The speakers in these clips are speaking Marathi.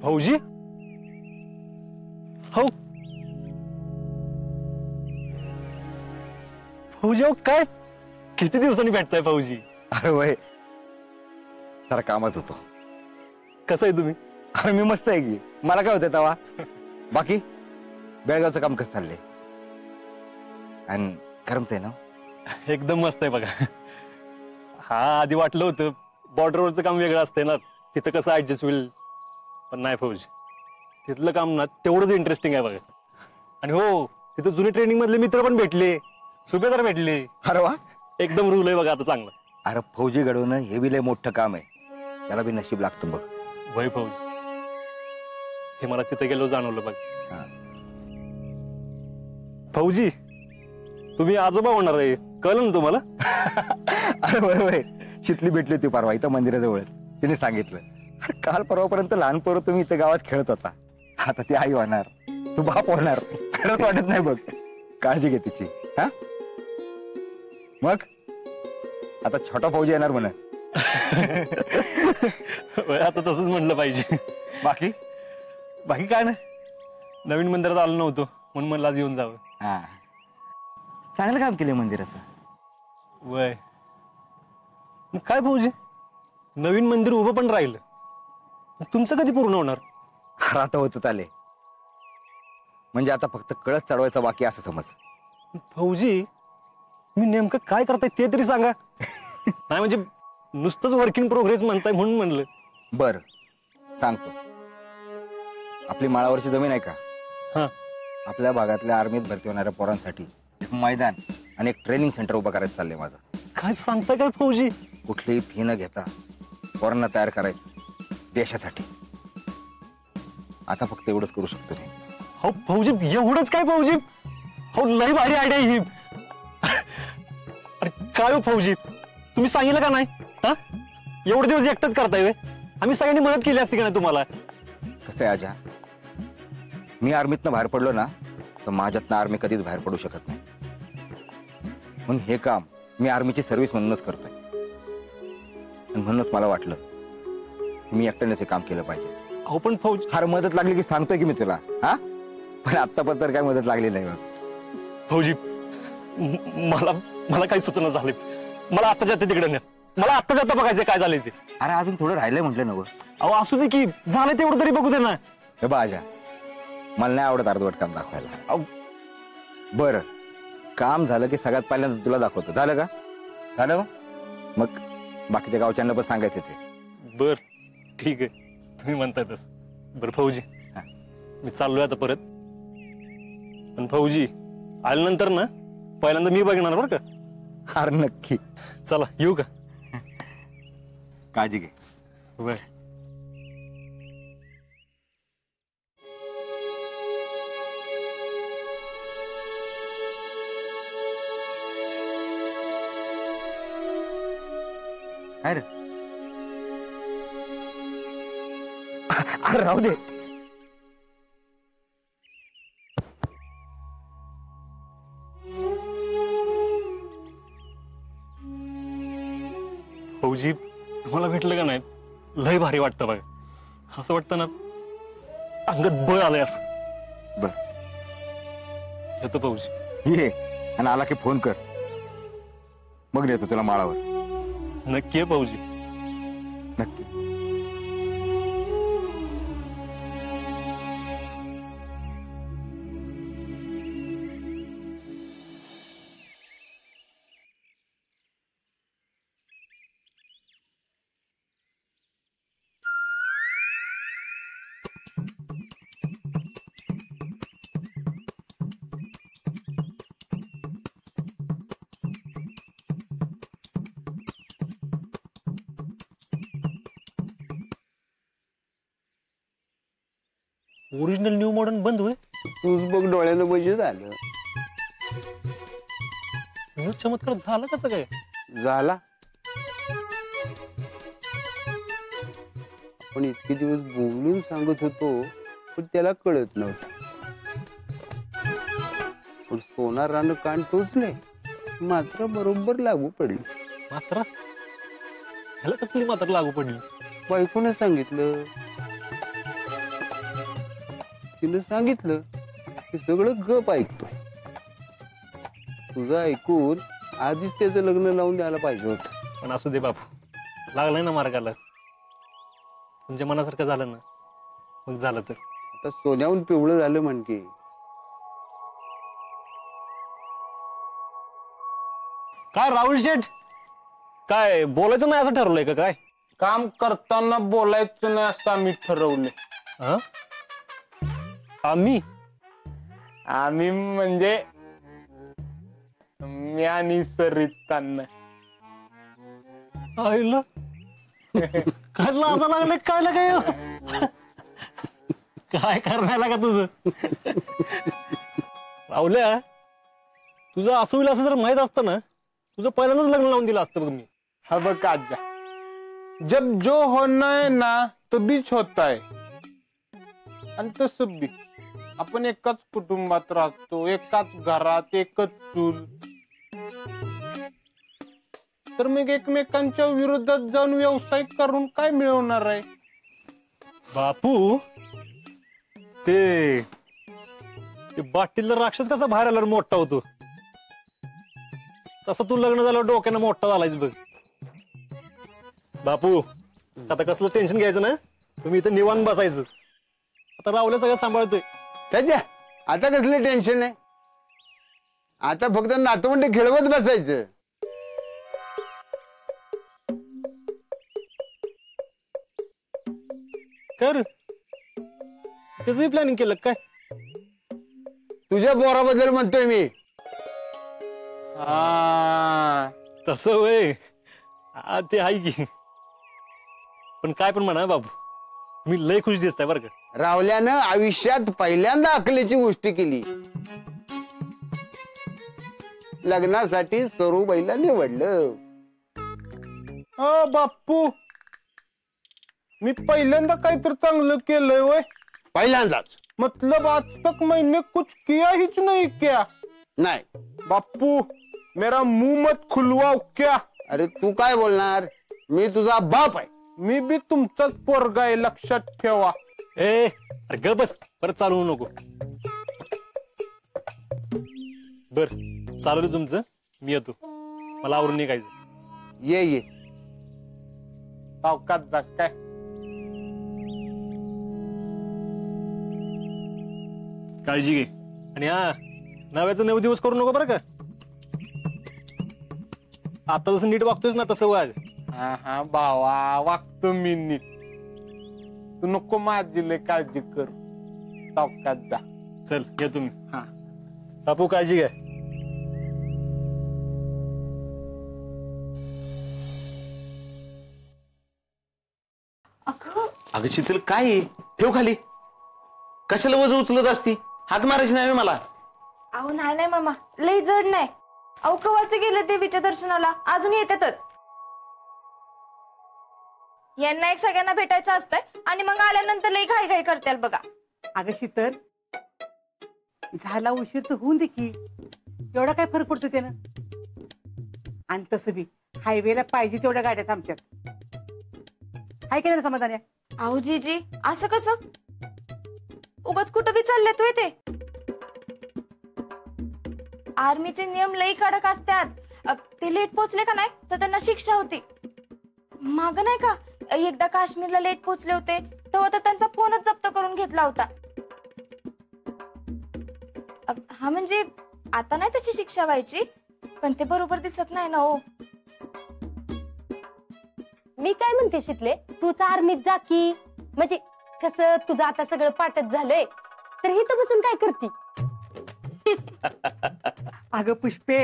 फौजी हो फौजी हो काय किती दिवसांनी भेटताय फौजी? अरे वय जरा कामात होतो. कसं आहे तुम्ही? अरे मी मस्त आहे की, मला काय होतं तेव्हा. बाकी बेळगावचं काम कसं चाललंय? आणि करमतंय ना? एकदम मस्त आहे बघा. हा आधी वाटलं होतं बॉर्डरवरचं काम वेगळं असतंय ना, तिथं कसं ऍडजस्ट होईल, पण नाही फौजी, तिथलं काम ना तेवढंच इंटरेस्टिंग आहे बघा. आणि हो तिथं जुने ट्रेनिंग मधले मित्र पण भेटले, सुभेदार भेटले. अरे वा, एकदम रूल आहे बघा आता चांगलं. अरे फौजी घडवणं हे बी लय मोठं काम आहे, त्याला बी नशीब लागतं बघ. वय फौजी, हे मला तिथे गेलो जाणवलं बघ. फौजी तुम्ही आजोबा होणार आहे, कळलं ना तुम्हाला? अरे वय वय, शितली भेटली होती परवा इथं मंदिराजवळ, तिने सांगितलं. अरे काल परवापर्यंत लहान पोरं तुम्ही इथं गावात खेळत होता, आता ती आई होणार, तू बाप होणार. खरंच वाटत नाही बघ. काळजी घे तिची. हा मग आता छोटा फौजी येणार म्हणा. आता तसंच म्हणलं पाहिजे. बाकी बाकी काय नाही, नवीन मंदिरात आलो नव्हतो म्हणून म्हणलं आज येऊन जावं. हा चांगलं काम केलं मंदिराचं. वय मग काय फौजी, नवीन मंदिर उभं पण राहिलं, तुमचं कधी पूर्ण होणार? आता होत आले, म्हणजे आता फक्त कळस चढवायचा बाकी असं समज. फौजी मी नेमकं काय करताय ते तरी सांगा. नाही म्हणजे नुसतंच वर्क इन प्रोग्रेस म्हणताय म्हणून म्हणलं. बर सांगतो. आपली माळावरची जमीन आहे का, हा आपल्या भागातल्या आर्मीत भरती होणाऱ्या पोरांसाठी एक मैदान आणि एक ट्रेनिंग सेंटर उभं करायचं चाललंय माझं. काय सांगताय काय फौजी? कुठलीही फी न घेता पोरांना तयार करायचं देशासाठी. आता फक्त एवढंच करू शकतो मी. हो फौजी एवढंच काय फौजी? हो लई भारी आयडिया ही. अरे काय हो फौजी, तुम्ही सांगितलं का नाही? हा एवढे दिवस एकटंच करताय वे, आम्ही सगळ्यांनी मदत केली असती का नाही तुम्हाला? कसं आहे आजा, मी आर्मीतनं बाहेर पडलो ना तर माझ्यातनं आर्मी कधीच बाहेर पडू शकत नाही. म्हणून हे काम मी आर्मीची सर्व्हिस म्हणूनच करतोय. आणि म्हणूनच मला वाटलं की मी एकट्यानेच हे काम केलं पाहिजे. अहो पण फौजी, फार मदत लागली की सांगतोय की मी तुला. हा पण आत्तापर्यंत तर काय मदत लागली नाही. फौजी मला मला काही सूचना झाली, मला आता जाते तिकडे न्या, मला आता जाता बघायचं काय झालंय ते. अरे अजून थोडं राहिलंय म्हटलं ना. अहो असू दे की, झालं तेवढं तरी बघू दे ना. हे बा आजा, मला नाही आवडत अर्धवट काम दाखवायला. अहो बरं काम झालं की सगळ्यात पहिल्यांदा तुला दाखवतो. झालं का? झालं मग बाकीच्या गावच्यांना पण सांगायचंच आहे. बर ठीक आहे, तुम्ही म्हणताय तस. बरं फौजी मी चाललोय आता परत, पण फौजी आल्यानंतर ना पहिल्यांदा मी बघणार बरं का. अरे नक्की. चला येऊ का? काळजी घे. बर. अरे राहू दे. फौजी तुम्हाला भेटलं का नाही, लय भारी वाटतं बघा. असं वाटतं ना अंगात बळ आलंय असं. बर येतो फौजी. ये आणि आला की फोन कर, मग नेतो तुला माळावर. नक्की आहे फौजी. नक्की. ओरिजिनल न्यू मॉडर्न बंद होय. तूच बघ डोळ्यानं म्हणजे झालं. न्यू चमत्कार झाला कसं काय? झाला. आपण इतके दिवस बोलून सांगत होतो पण त्याला कळत नव्हतं. पण सोनार रान कान टोचले मात्र बरोबर लागू पडली. मात्र ह्याला कसली मात्र लागू पडली? बायकोने सांगितलं. तिनं सांगितलं ते सगळं गप ऐकतोय. तुझं ऐकून आधीच त्याचं लग्न लावून द्यायला पाहिजे होतं. पण असू दे बापू, लागलाय ना मार्गाला. तुमच्या मनासारखं झालं ना मग झालं तर. आता सोन्याहून पिवळं झालं म्हणके. काय राहुल शेठ, काय बोलायचं नाही असं ठरवलंय का काय? काम करताना बोलायचं नाही असं आम्ही ठरवलंय. हा? आम्ही म्हणजे मी आणि सरितांना. आईला काय लाजा लागले काय काय काय करण्याला का तुझं? राहुल्या, तुझं असं होईल असं जर माहित असतं ना तुझं पहिल्यांदाच लग्न लावून दिलं असतं बघ मी. हा बघ आजा, जब जो होना है ना तो बीच होता है. आणि तसं बी आपण एकाच कुटुंबात राहतो, एकाच घरात, एकच चूल. तर मग एकमेकांच्या विरोधात जाऊन व्यवसाय करून काय मिळवणार आहे? बापू, ते बाटीला राक्षस कसा बाहेर आल्यावर मोठा होतो तसं तू लग्न झाल्यावर डोक्यानं मोठा झालायच बघ. बापू, आता कसलं टेन्शन घ्यायचं ना, तुम्ही इथं निवांत बसायचं. आता राहुल्या सगळं सांभाळतोय. त्याच्या आता कसलं टेन्शन नाही. आता फक्त नातवंड खेळवत बसायचं. कर त्याचंही प्लॅनिंग केलं काय? तुझ्या पोराबद्दल म्हणतोय मी. तसं वय ते आहे की. पण काय पण म्हणा बाबू, मी लय खुश दिसताय बरं का. रावल्यानं आयुष्यात पहिल्यांदा अकलेची गोष्टी केली. लग्नासाठी सरूबाईला निवडलं. बाप्पू, मी पहिल्यांदा काहीतरी चांगलं केलंय वय. पहिल्यांदाच मतलब आज तक मैंने कुछ किया ही नहीं क्या? नाही. बाप्पू, मेरा मुंह मत खुलवाओ क्या? अरे तू काय बोलणार, मी तुझा बाप आहे. मी बी तुमचाच पोरगा आहे, लक्षात ठेवा. अरे ग बस, परत चालू होऊ नको. बर चालू दे तुमचं, मी येतो. मला आवरून निघायचं. ये सावकाश जा. काय काळजी घे. आणि हा, नव्याचं 9 दिवस करू नको बरं का. आता जसं नीट वागतोयस ना तसं वाग. हा भावा, वागतो मी नीट. तू नको माझी लय काळजी कर. सावकाश जा. चल येतो मी. बापू काळजी घ्या. अगं शीतल, काय आहे? ठेव खाली. कशाला वज उचलत असती? हाक मारायची नाही मला. अहो नाही मामा, लई जड नाही. अहो कवाचे गेले देवीच्या दर्शनाला, अजून येतातच. यांना एक सगळ्यांना भेटायचं असतंय आणि मग आल्यानंतर लई घाई घाई करताल बघा. अगं शीतल, झाला उशीर तर होऊन दे की. एवढा काय फरक पडतो त्यानं? आणि तसं बी हायवेला पाहिजे तेवढ्या गाड्या थांबतात. हाय केलं ना समाधान? अहो जीजी, असं कसं? उगाच कुठं बी चाललेत होय ते. आर्मीचे नियम लई कडक असतात. ते लेट पोचले का नाही तर त्यांना शिक्षा होती. माग नाही का एकदा काश्मीरला लेट पोचले होते, तेव्हा तर त्यांचा फोनच जप्त करून घेतला होता. हा म्हणजे आता नाही तशी शिक्षा व्हायची, पण ते बरोबर दिसत नाही ना हो. मी काय म्हणते शीतले, तूच आर्मीत जा की. म्हणजे कसं तुझं आता सगळं पाठच झालंय, तर इथं बसून काय करती? अगं पुष्पे,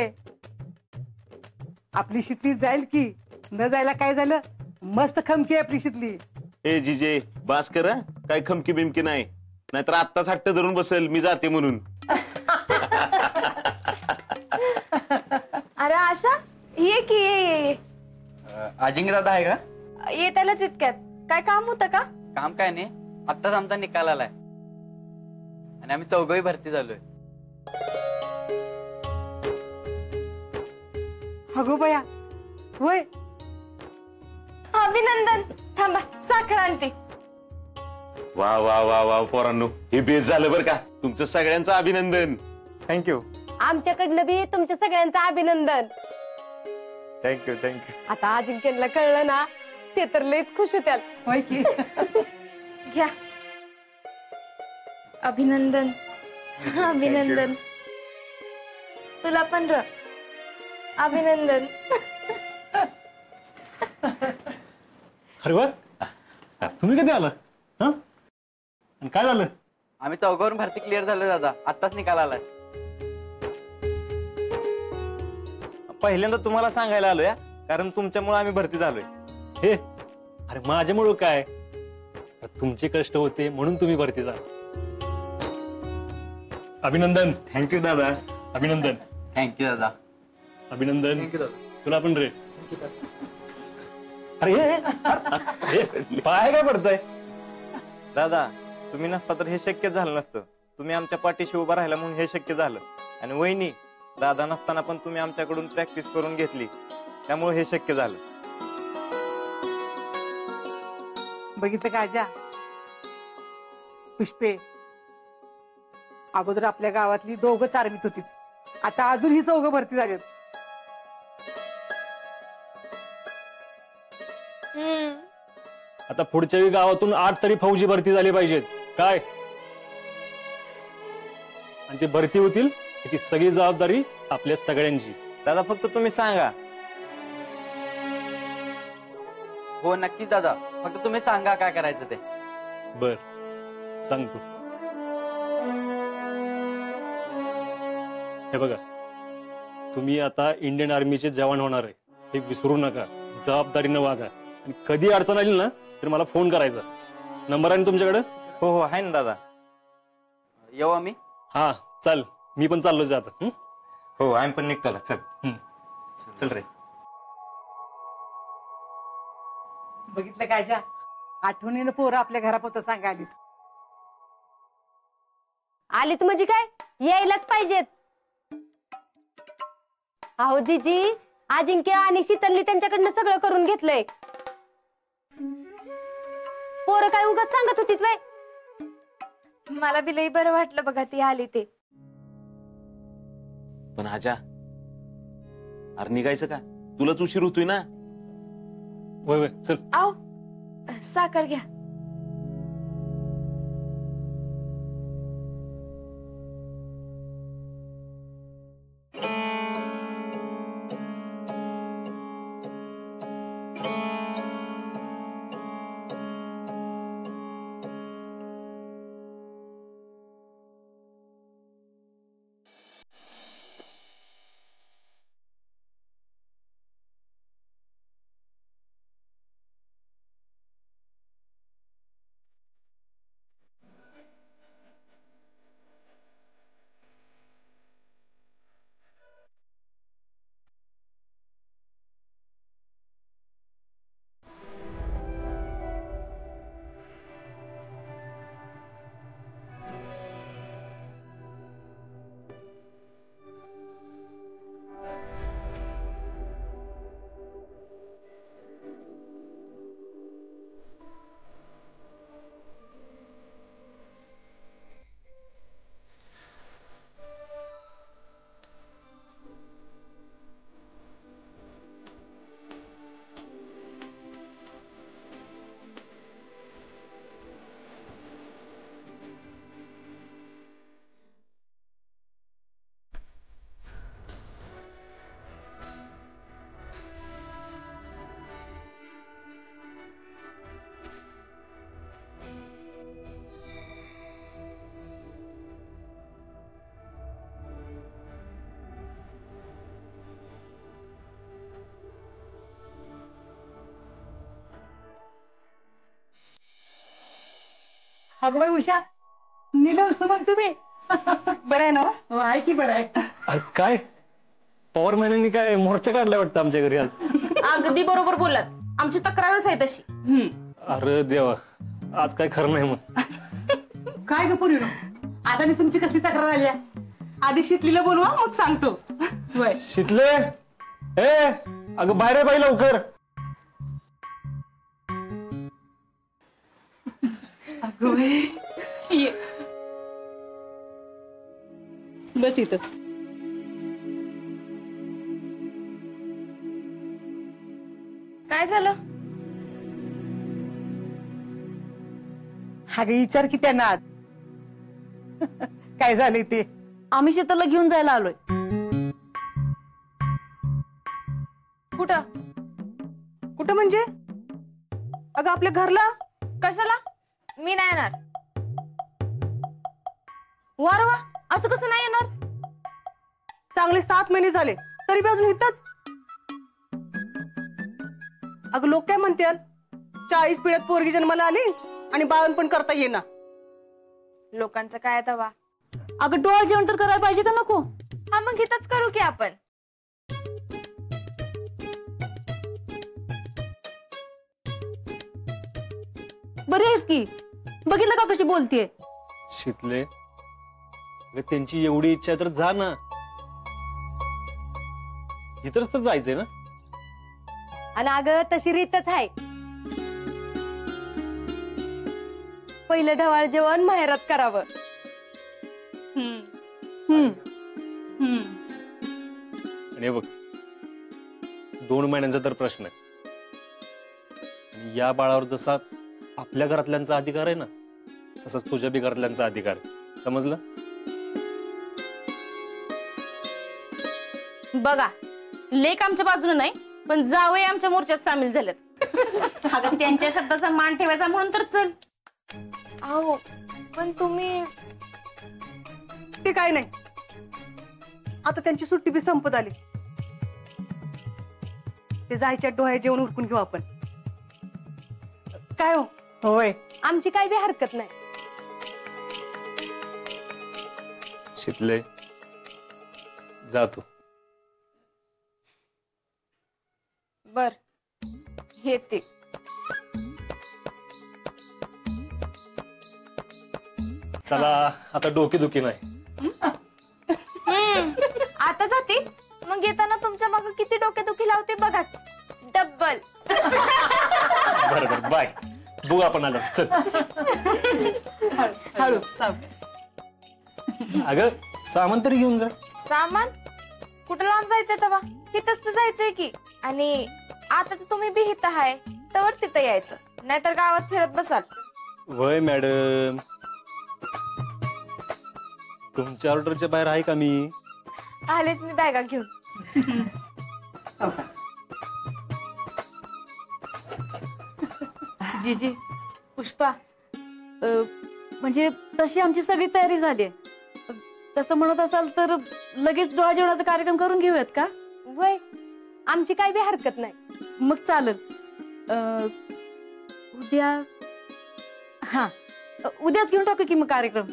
आपली शितली जाईल की. न जायला काय झालं, मस्त खमकी आहे आपली शितली. ए जीजे, बास कर. काय खमकी बिमकी नाही, नाहीतर आत्ताच हट्ट धरून बसेल मी जाते म्हणून. अरे आशा, ये की ये. अजिंक्य दादा आहे का? ये त्यालाच इतक्यात. काय काम होतं का? काम काय नाही, आत्ताच आमचा निकाल आलाय आणि आम्ही 4घी भरती झालोय. अगो बया, होय. अभिनंदन. थांबा, साखर आणते. वा वा वा वा पोरांनो, हे बेस झालं बरं का. तुमचं सगळ्यांचं अभिनंदन. थँक्यू आमच्याकडनं बी तुमच्या सगळ्यांचं अभिनंदन. Thank you thank you. आता अजिंक्यला कळलं ना, ते तर लयच खुश होत्याल. होय की. घ्या. अभिनंदन. अभिनंदन. तुला पण र अभिनंदन. अरे वा, तुम्ही कधी आला? हा, काय झालं? आम्ही चौकावरून भरती क्लिअर झालो दादा, आत्ताच निकाल आलाय. पहिल्यांदा तुम्हाला सांगायला आलोय, कारण तुमच्यामुळे आम्ही भरती झालोय. हे, अरे माझ्यामुळं काय, तुमचे कष्ट होते म्हणून तुम्ही भरती झाला. अभिनंदन. थँक्यू दादा. अभिनंदन. थँक्यू दादा. अभिनंदन. तुला पण रे. अरे पाय काय पडतंय? दादा, तुम्ही नसता तर हे शक्य झालं नसतं. तुम्ही आमच्या पाठीशी उभा राहिला म्हणून हे शक्य झालं. आणि वहिनी, दादा नसताना पण तुम्ही आमच्याकडून प्रॅक्टिस करून घेतली, त्यामुळे हे शक्य झालं. बघितलं का आजा? पुष्पे, अगोदर आपल्या गावातली दोघंच आर्मीत होती, आता अजून ही चौघं भरती झालीत. आता पुढच्या वेळी गावातून 8 तरी फौजी भरती झाली पाहिजेत काय, आणि ते भरती होतील त्याची सगळी जबाबदारी आपल्या सगळ्यांची. दादा, फक्त तुम्ही सांगा. हो नक्कीच दादा, फक्त तुम्ही सांगा काय करायचं ते. बर, सांगतो. हे बघा, तुम्ही आता इंडियन आर्मीचे जवान होणार आहे, हे विसरू नका. जबाबदारीनं वागा, आणि कधी अडचण आली ना तर मला फोन करायचा. नंबर आहे ना तुमच्याकडे? हो हो आहे ना दादा. येऊ आम्ही. हा चल, मी पण चाललोच आता. हो, आम्ही पण निघतो. चल चल रे. बघितलं का आजा? आठवणीनं पोरं आपल्या घरापुरतं सांगा आलीत. आलीत म्हणजे काय, यायलाच पाहिजेत. अहो जीजी, अजिंक्य आणि शीतलनी त्यांच्याकडनं सगळं करून घेतलंय. पोरं काय उगाच सांगत होतीत वय? मला बी लई बरं वाटलं बघा ती आली ते. पण आजा, अरे निघायचं का? तुलाच उशीर होतोय ना. वय वय चल. आओ, साखर घ्या. अगं बाई उषा, निलं मग तुम्ही बरं आहे ना? हो आहे की बरं आहे. अरे काय पवार महिन्यांनी काय मोर्चा काढलाय वाटतं आमच्या घरी आज. अगदी बरोबर बोललात, आमची तक्रारच आहे तशी. अरे देवा, आज काय खरं नाही. मग काय ग पुरी, आता मी तुमची कसली तक्रार आली? आधी शीतलीला बोलवा, मग सांगतो. शीतले, ए अगं बाहेर बाई लवकर. ये बस इथं. काय झालं? हा गे विचार की त्यांना काय झालंय ते. आम्ही शीतलला घेऊन जायला आलोय. कुठं? कुठं म्हणजे? अगं आपल्या घरला. कशाला? मी नाही येणार. वा रे वा, असं कसं नाही येणार? चांगले 7 महिने झाले तरी बी अजून इथंच. अगं लोक काय म्हणतील, 40 पिढ्यात पोरगी जन्माला आली आणि बाळण पण करता येईना. लोकांचं काय तवा. अगं डोळ जेवण तर करायला पाहिजे का नको? हा मग इथंच करू की आपण. बरी आहेस की? बघितलं का कशी बोलतीये? शितले, त्यांची एवढी इच्छा आहे तर जा ना. इथंच तर जायचंय ना. आणि अगं तशी रीतच आहे. पहिलं ढवाळ जेवण माहेरात करावं. आणि हे बघ, 2 महिन्यांचा तर प्रश्न आहे. आणि या बाळावर जसा आपल्या घरातल्यांचा अधिकार आहे ना, तसंच तुझ्या बी घरातल्यांचा अधिकार आहे. समजलं? बघा, लेक आमच्या बाजूने नाही पण जावई आमच्या मोर्चात सामील झालेत. अगं त्यांच्या शब्दाचा मान ठेवायचा म्हणून तर चल. अहो पण तुम्ही. ते काय नाही, आता त्यांची सुट्टी बी संपत आली. ते जायच्या डोळ्या जेवण उरकून घेऊ आपण. काय हो? होय, आमची काही बी हरकत नाही. शितले, जा तू. बर येते. चला आता डोकेदुखी नाही. आता जाते मग येताना तुमच्या माग किती डोकेदुखी लावते बघाच. डब्बल. बरोबर, बाय. बघू आपण आलो. चल. हळू. अगं सामान तरी घेऊन जा. सामान कुठं लांब जायचंय तवा? इथंच तर जायचंय की. आणि आता तर तुम्ही बी हित आहे तर तिथं यायचं, नाहीतर गावात फिरत बसाल. वय मॅडम, तुमच्या ऑर्डरच्या बाहेर आहे का मी? आलेच मी बॅगा घेऊन. जीजी, पुष्पा, म्हणजे तशी आमची सगळी तयारी झाली. तसं म्हणत असाल तर लगेच डोळा जेवणाचा कार्यक्रम करून घेऊयात का? वय, आमची काही बी हरकत नाही. मग चालेल. उद्या, हा उद्याच घेऊन टाकू की मग कार्यक्रम.